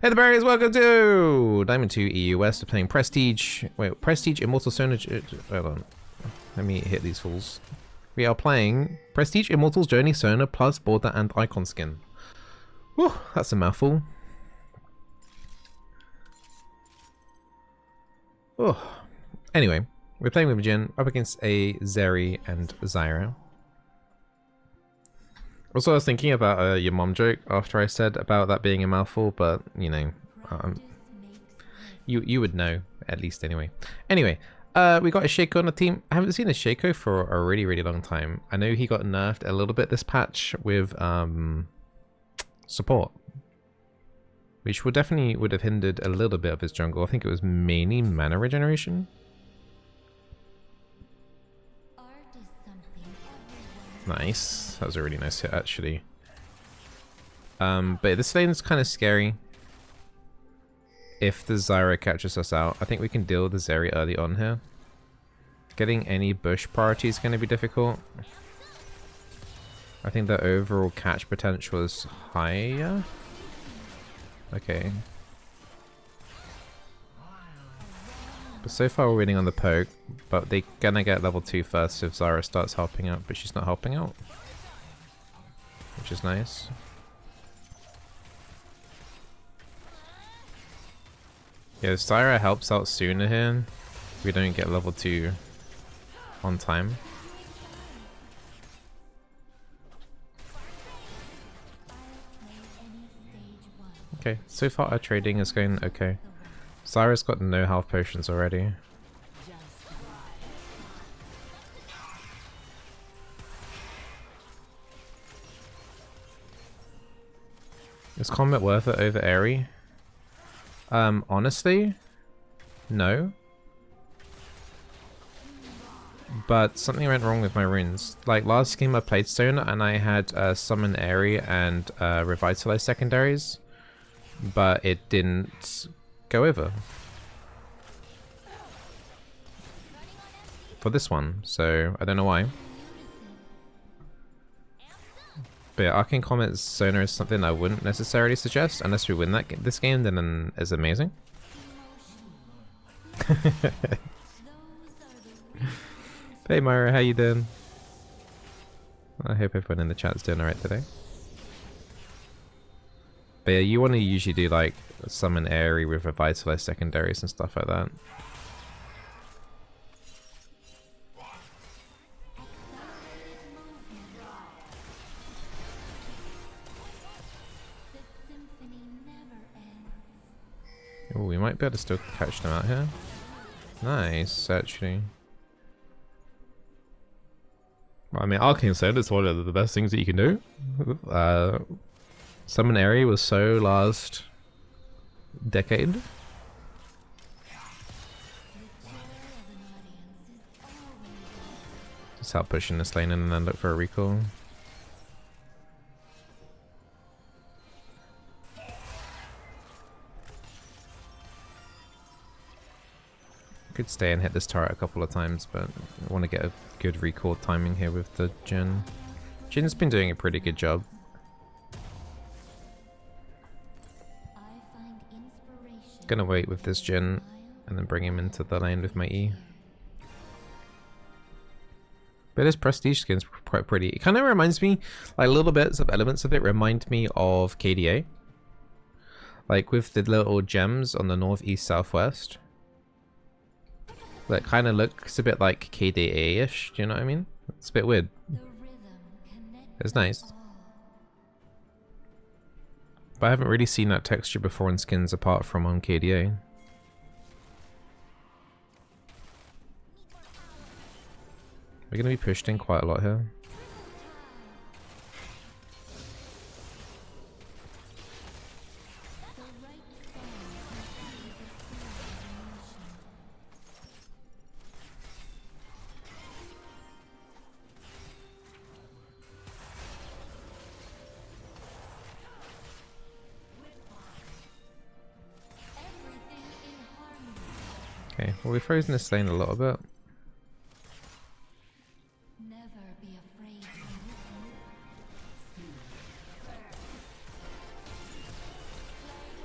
Hey the berries, welcome to Diamond 2 EU West. We're playing Prestige. Wait, Prestige Immortal Sona. Hold on. Let me hit these fools. We are playing Prestige Immortal's Journey Sona plus border and icon skin. Whew, that's a mouthful. Oh. Anyway, we're playing with Jin up against a Zeri and Zyra. Also, I was thinking about your mom joke after I said about that being a mouthful, but you know, you would know at least anyway. Anyway, we got a Shaco on the team. I haven't seen a Shaco for a really long time. I know he got nerfed a little bit this patch with support, which would have hindered a little bit of his jungle. I think it was mainly mana regeneration. Nice. That was a really nice hit, actually. But this lane is kind of scary. If the Zyra catches us out, I think we can deal with the Zeri early on here. Getting any bush priority is going to be difficult. I think the overall catch potential is higher. Okay. But so far we're winning on the poke, but they're gonna get level 2 first if Zyra starts helping out, but she's not helping out. Which is nice. Yeah, if Zyra helps out sooner here, we don't get level 2 on time. Okay, so far our trading is going okay. Zyra's got no health potions already. Is combat worth it over Aerie? Honestly, no. But something went wrong with my runes. Like last game I played Sona and I had summon Aerie and revitalize secondaries, but it didn't go over for this one, so I don't know why. But yeah, Arcane Comet's Sona is something I wouldn't necessarily suggest unless we win this game, then it's amazing. Hey Myra, how you doing? I hope everyone in the chat's doing alright today. But yeah, you want to usually do like summon Aerie with revitalize secondaries and stuff like that. Oh, we might be able to still catch them out here. Nice, actually. Well, I mean, Arcane Sona is one of the best things that you can do. Summon Aerie was so last decade. Just help pushing this lane in and then look for a recall. Could stay and hit this turret a couple of times, but I want to get a good recall timing here with the Jin. Jin's been doing a pretty good job. Gonna wait with this Jin and then bring him into the lane with my E. But his prestige skin's quite pretty. It kind of reminds me, like little bits of elements of it remind me of KDA. Like with the little gems on the north, east, southwest. That kind of looks a bit like KDA-ish, do you know what I mean? It's a bit weird. It's nice. But I haven't really seen that texture before in skins apart from on KDA. We're going to be pushed in quite a lot here. Okay, well we've frozen this lane a little bit.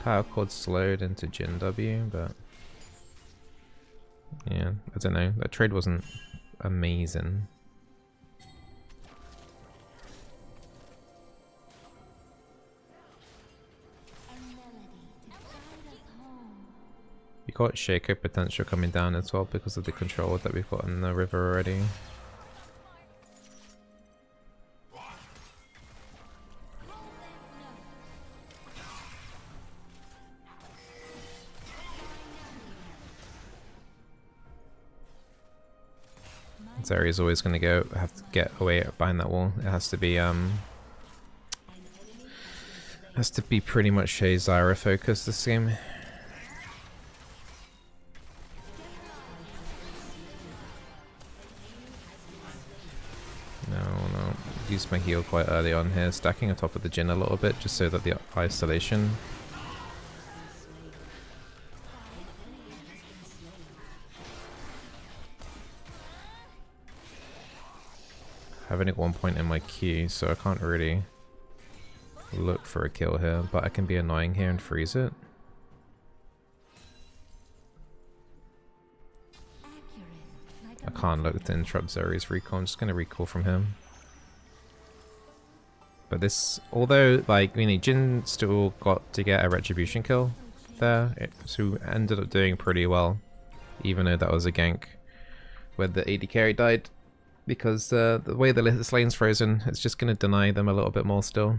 Power chord slowed into Jin W, but yeah, I don't know. That trade wasn't amazing. You got Shaco potential coming down as well because of the control that we've got in the river already. Zeri's always going to have to get away behind that wall. It has to be pretty much Zyra focused this game. No. Use my heal quite early on here, stacking on top of the Jhin a little bit just so that the isolation. I have only 1 point in my queue, so I can't really look for a kill here, but I can be annoying here and freeze it. I can't look to interrupt Zeri's recall. I'm just going to recall from him. But this, although, like, you know, Jhin still got to get a retribution kill there, so ended up doing pretty well, even though that was a gank where the AD carry died, because the way the lane's frozen, it's just going to deny them a little bit more still.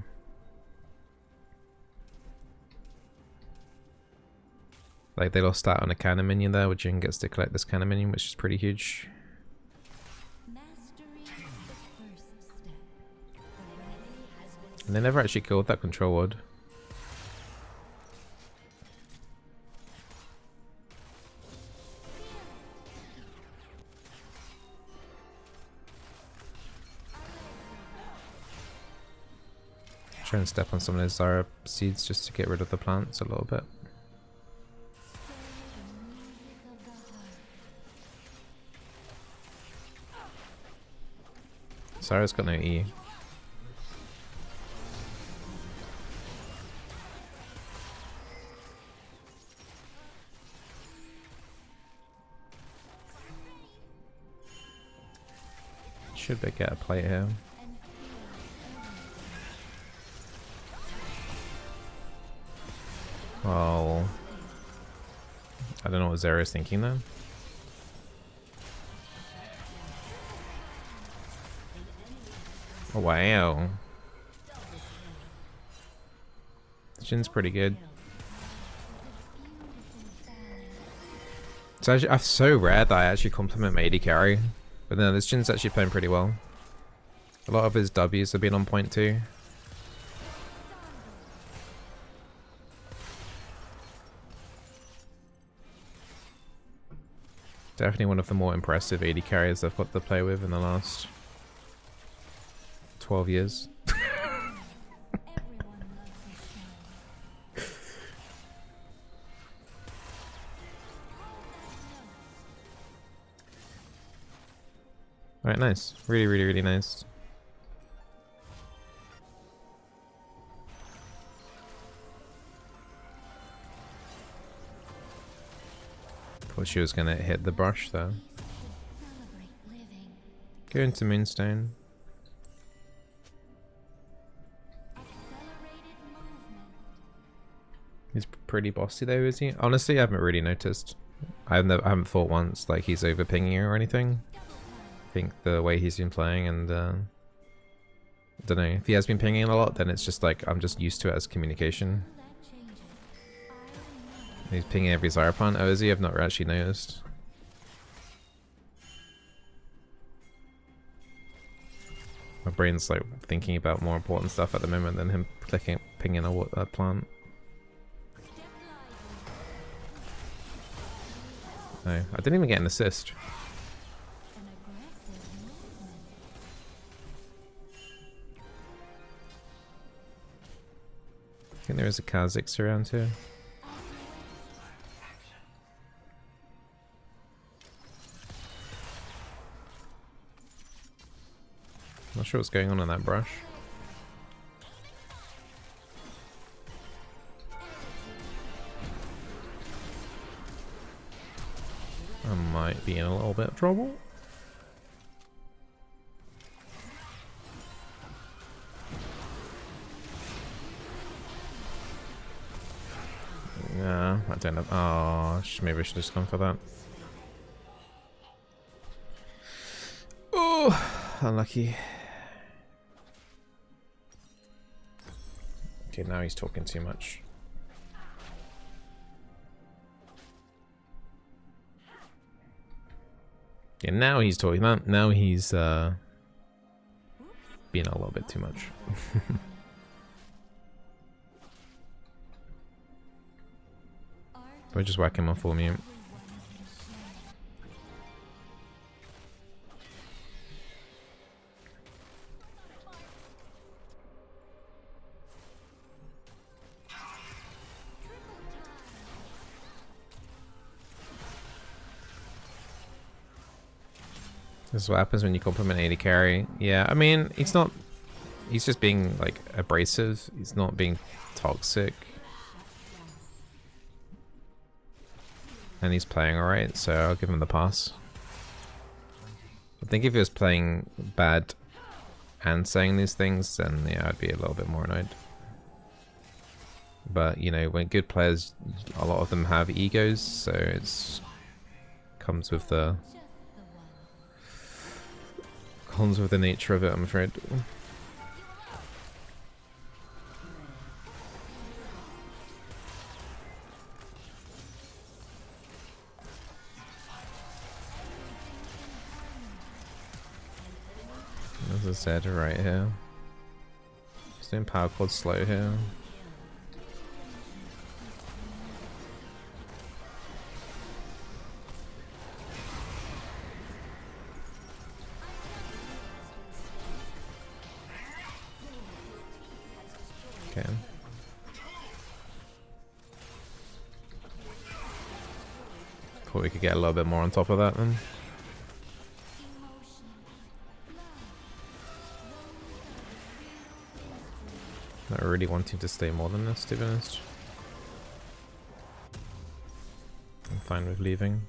Like, they lost out on a cannon minion there, where Jhin gets to collect this cannon minion, which is pretty huge. And they never actually killed that control ward. Try and step on some of those Zyra seeds just to get rid of the plants a little bit. Zyra's got no E. Should they get a plate here? Oh, I don't know what Zera's thinking then. Oh, wow. Jin's pretty good. It's actually so rare that I actually compliment my AD carry. But no, this Jin's actually playing pretty well. A lot of his W's have been on point too. Definitely one of the more impressive AD carriers I've got to play with in the last 12 years. Alright, nice. Really nice. Thought she was gonna hit the brush though. Go into Moonstone. He's pretty bossy though, is he? Honestly, I haven't really noticed. I haven't thought once like he's over pinging you or anything. I think the way he's been playing, and I don't know, if he has been pinging a lot, then it's just like I'm just used to it as communication. He's pinging every Zyra plant. Oh, is he? I've not actually noticed. My brain's like thinking about more important stuff at the moment than him pinging a plant. No, I didn't even get an assist. I think there is a Kha'Zix around here. Not sure what's going on in that brush. I might be in a little bit of trouble. Yeah, I don't know. Oh, maybe I should have just gone for that. Oh, unlucky. Okay, now he's talking too much. Yeah, now he's talking. Now he's being a little bit too much. We're just whacking him on full mute. This is what happens when you compliment AD carry. Yeah, I mean, he's not... He's just being, like, abrasive. He's not being toxic. And he's playing alright, so I'll give him the pass. I think if he was playing bad and saying these things, then yeah, I'd be a little bit more annoyed. But, you know, when good players, a lot of them have egos, so it's... comes with the nature of it, I'm afraid. There's a Zed right here. He's doing power chord slow here. Okay. Thought we could get a little bit more on top of that then. Not really wanting to stay more than this, to be honest. I'm fine with leaving.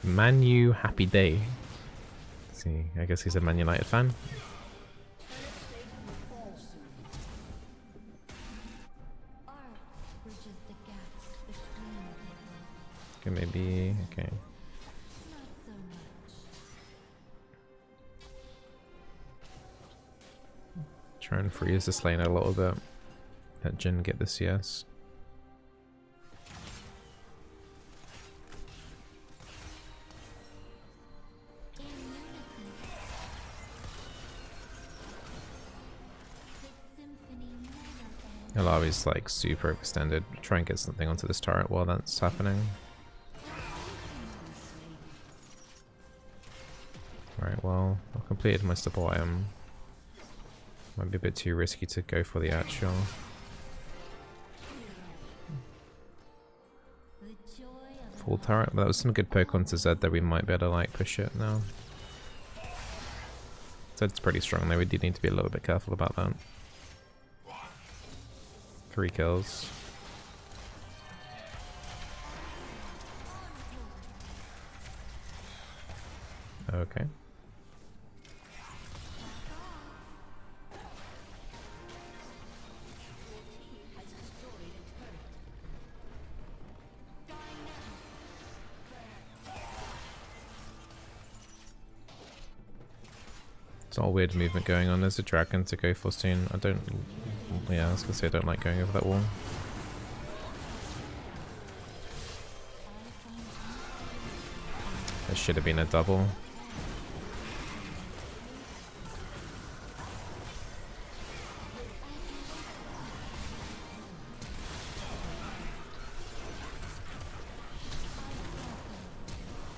Manu happy day. See, I guess he's a Man United fan. Okay, maybe. Okay. Try and freeze this lane a little bit. Let Jhin get the CS. Alavi's like super extended. Try and get something onto this turret while that's happening. Right, well, I've completed my double item. Might be a bit too risky to go for the actual. Full turret, but that was some good poke onto Zed that we might be able to like push it now. Zed's pretty strong though, we do need to be a little bit careful about that. 3 kills. Okay. It's all weird movement going on. There's a dragon to go for soon. I don't... Yeah, I was gonna say I don't like going over that wall. There should have been a double.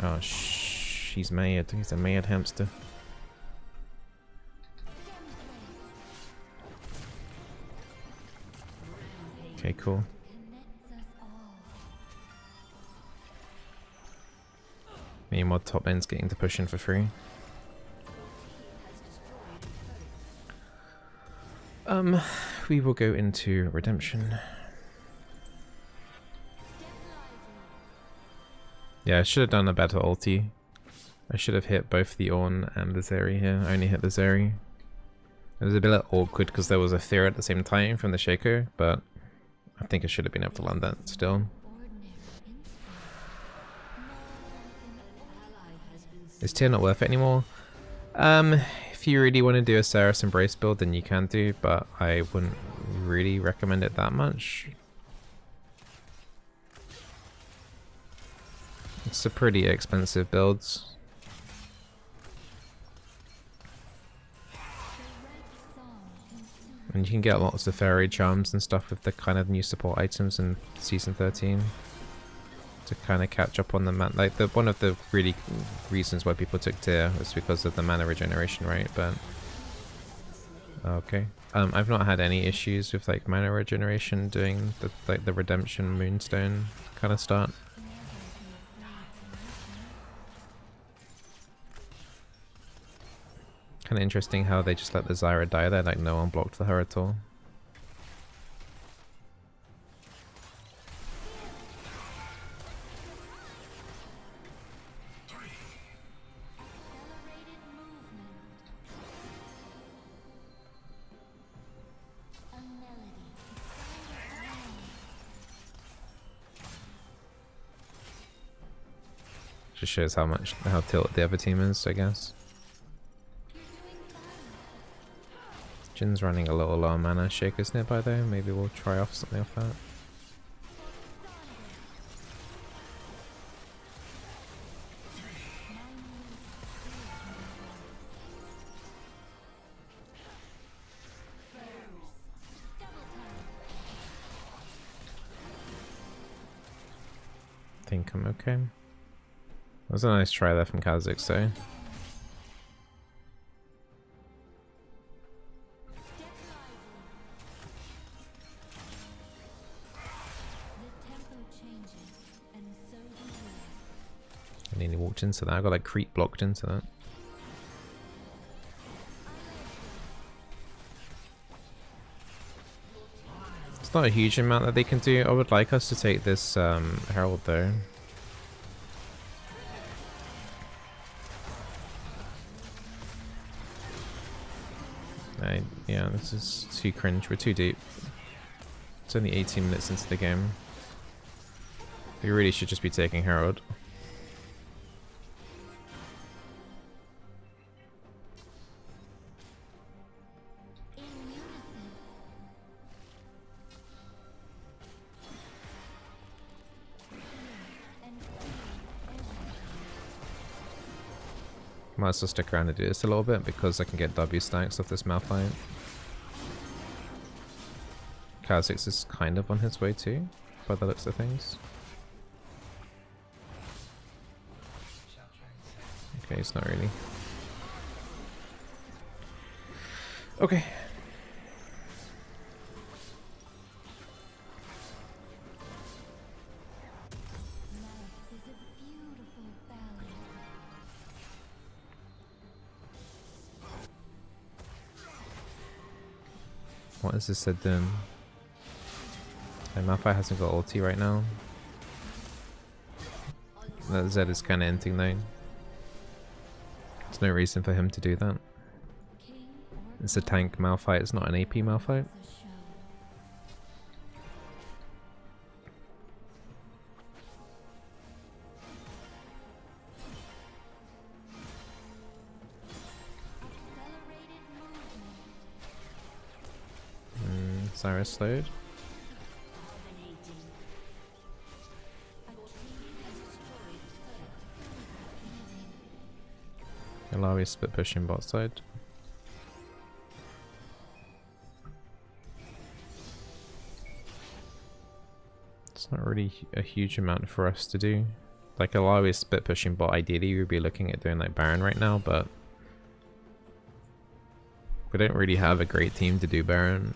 Oh, he's mad. He's a mad hamster. Okay, cool. Meanwhile, top lane's getting to push in for free. We will go into redemption. Yeah, I should have done a better ulti. I should have hit both the Ornn and the Zeri here. I only hit the Zeri. It was a bit awkward because there was a fear at the same time from the Shaco, but I think I should have been able to land that still. Is tier not worth it anymore? If you really want to do a Ceres Embrace build, then you can do, but I wouldn't really recommend it that much. It's a pretty expensive build. And you can get lots of fairy charms and stuff with the kind of new support items in Season 13 to kind of catch up on the man. Like one of the really reasons why people took tier was because of the mana regeneration, right? But okay, I've not had any issues with like mana regeneration doing the redemption moonstone kind of start. Kind of interesting how they just let the Zyra die there, like no one blocked for her at all. Just shows how tilted the other team is, I guess. Jin's running a little low on mana. Shaker's nearby though. Maybe we'll try off something off that. I think I'm okay. That was a nice try there from Kha'Zix though. I nearly walked into that. I got like creep blocked into that. It's not a huge amount that they can do. I would like us to take this Herald though. Yeah, this is too cringe. We're too deep. It's only 18 minutes into the game. We really should just be taking Herald. Might as well stick around and do this a little bit because I can get W stacks off this Malphite. Kha'Zix is kind of on his way too, by the looks of things. Okay, it's not really. Okay. What is this Zed doing? Malphite hasn't got ulti right now. That Zed is kind of ending though. There's no reason for him to do that. It's a tank Malphite, it's not an AP Malphite. Cyrus slowed. Alawi split pushing bot side. It's not really a huge amount for us to do. Like Alawi split pushing bot, ideally we'd be looking at doing like Baron right now, but we don't really have a great team to do Baron.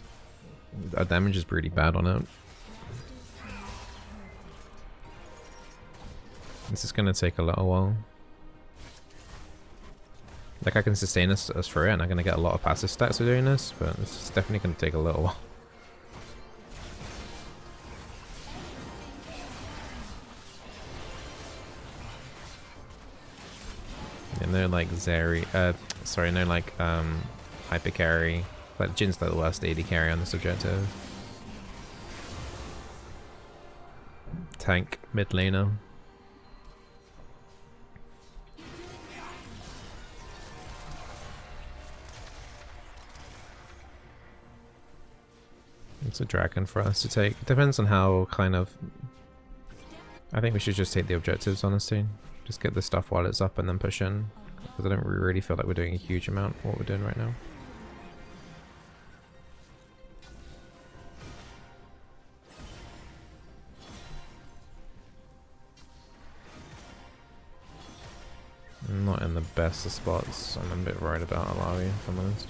Our damage is pretty bad on it. This is gonna take a little while. Like I can sustain us through it, and I'm gonna get a lot of passive stacks for doing this, but it's definitely gonna take a little while. Yeah, no like sorry, no like hyper carry. Like Jin's like the worst AD carry on this objective. Tank mid laner. It's a dragon for us to take. It depends on how kind of... I think we should just take the objectives, honestly. Just get the stuff while it's up and then push in. Because I don't really feel like we're doing a huge amount of what we're doing right now. I'm not in the best of spots. I'm a bit worried about Alawi, if I'm honest.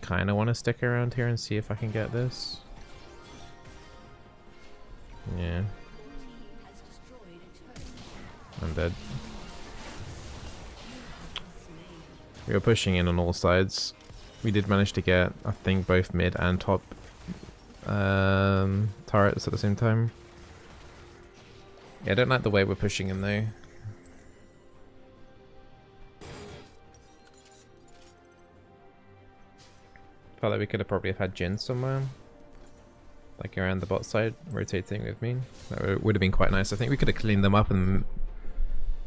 Kind of want to stick around here and see if I can get this. Yeah. I'm dead. We were pushing in on all sides. We did manage to get, I think, both mid and top turrets at the same time. Yeah, I don't like the way we're pushing in though. Felt like we could have probably have had Jin somewhere. Like around the bot side, rotating with me. That would have been quite nice. I think we could have cleaned them up and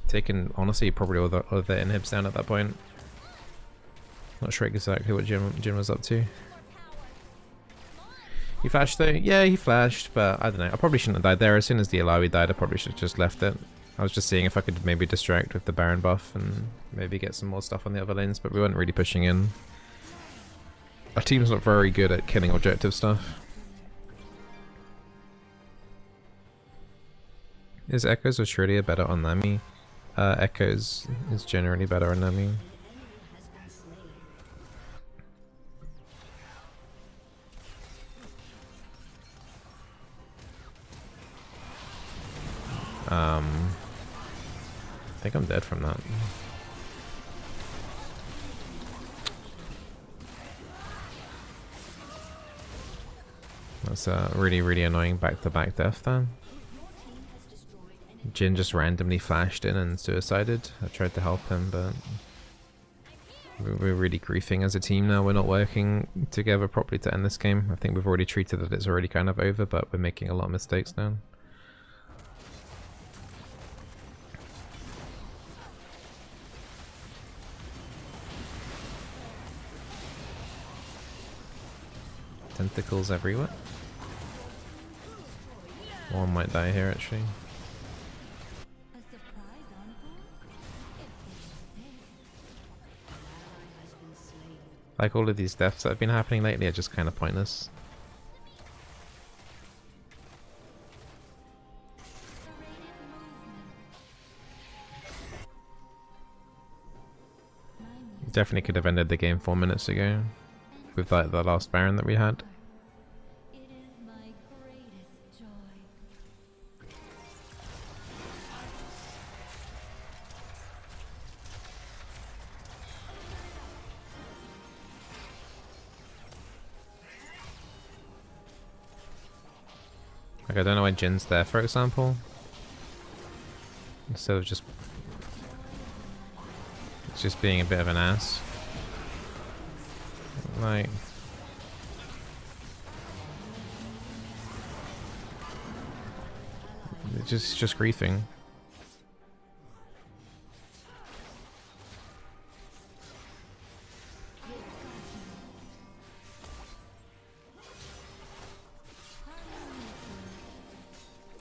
taken, honestly, probably all the inhibs down at that point. Not sure exactly what Jin was up to. He flashed though? Yeah, he flashed, but I don't know. I probably shouldn't have died there. As soon as the Alawi died, I probably should have just left it. I was just seeing if I could maybe distract with the Baron buff and maybe get some more stuff on the other lanes, but we weren't really pushing in. Our team's not very good at killing objective stuff. Is Echoes or Shredia better on Nami? Echoes is generally better on Nami. I think I'm dead from that. That's a really annoying back-to-back death then. Jin just randomly flashed in and suicided. I tried to help him, but we're really griefing as a team now. We're not working together properly to end this game. I think we've already treated that it's already kind of over, but we're making a lot of mistakes now. Tentacles everywhere. One might die here actually. Like all of these deaths that have been happening lately are just kind of pointless. Definitely could have ended the game 4 minutes ago with like the last Baron that we had. Like I don't know why Jin's there, for example. Instead of just being a bit of an ass. Like just griefing.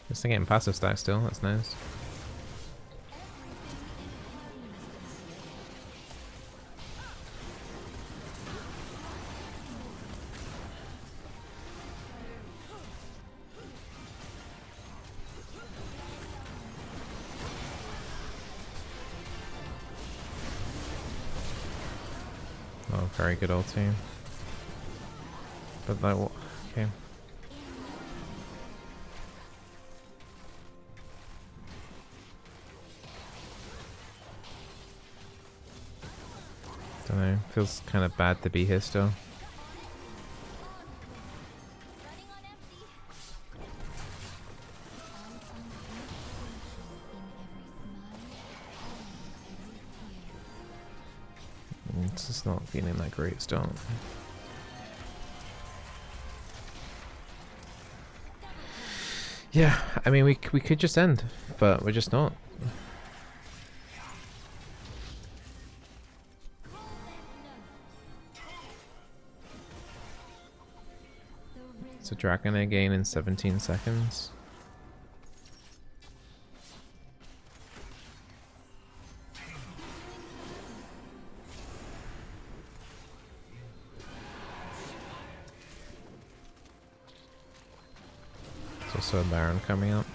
Just getting passive stack still, that's nice. Oh, very good ulti. But that, okay. Don't know. Feels kind of bad to be here still. It's just not feeling that great still. Yeah, I mean we could just end, but we're just not. It's a dragon again in 17 seconds. There's also a Baron coming up.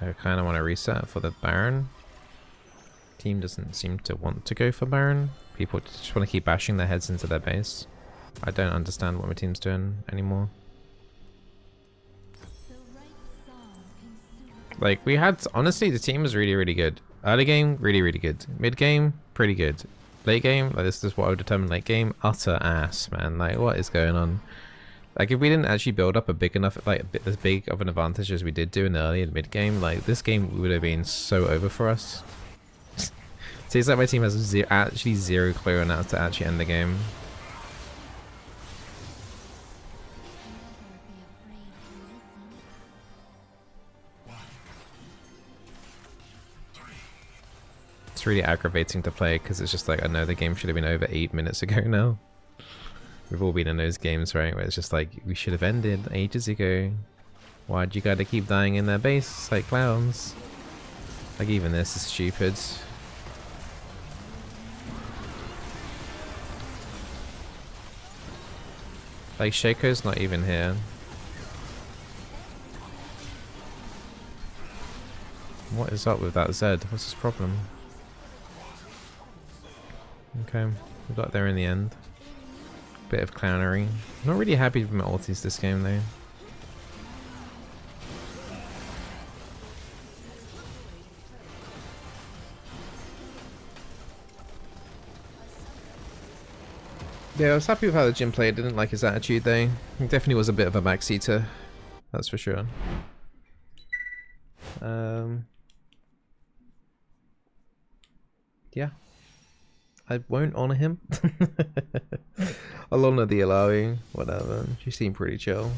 I kind of want to reset for the Baron. Team doesn't seem to want to go for Baron. People just want to keep bashing their heads into their base. I don't understand what my team's doing anymore. Like, we had... Honestly, the team was really, really good. Early game, really, really good. Mid game, pretty good. Late game, like, this is what I would determine late game. Utter ass, man. Like, what is going on? Like, if we didn't actually build up a big enough, like, as big of an advantage as we did do in the early and mid game, like, this game would have been so over for us. Seems like my team has actually zero clue on how to actually end the game. It's really aggravating to play because it's just like, I know the game should have been over 8 minutes ago now. We've all been in those games, right, where it's just like, we should have ended ages ago. Why'd you gotta keep dying in their base like clowns? Like, even this is stupid. Like, Shaco's not even here. What is up with that Zed? What's his problem? Okay, we got there in the end. Bit of clownery. Not really happy with my ultis this game though. Yeah, I was happy with how the gym played. Didn't like his attitude though. He definitely was a bit of a backseater. That's for sure. Yeah. I won't honor him. I'll honor the Alawi. Whatever. She seemed pretty chill.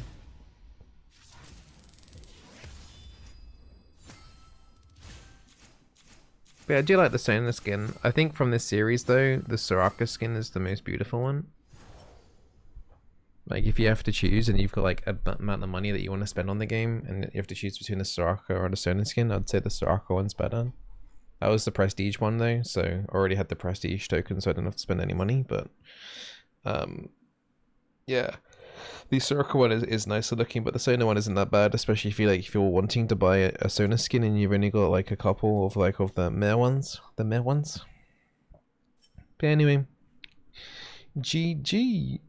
But yeah, I do like the Sona skin. I think from this series though, the Soraka skin is the most beautiful one. Like, if you have to choose and you've got like a amount of money that you want to spend on the game and you have to choose between the Soraka or the Sona skin, I'd say the Soraka one's better. That was the prestige one though, so I already had the prestige token, so I didn't have to spend any money, but yeah. The Soraka one is nicer looking, but the Sona one isn't that bad, especially if you're wanting to buy a Sona skin and you've only got like a couple of the mare ones. But anyway. GG.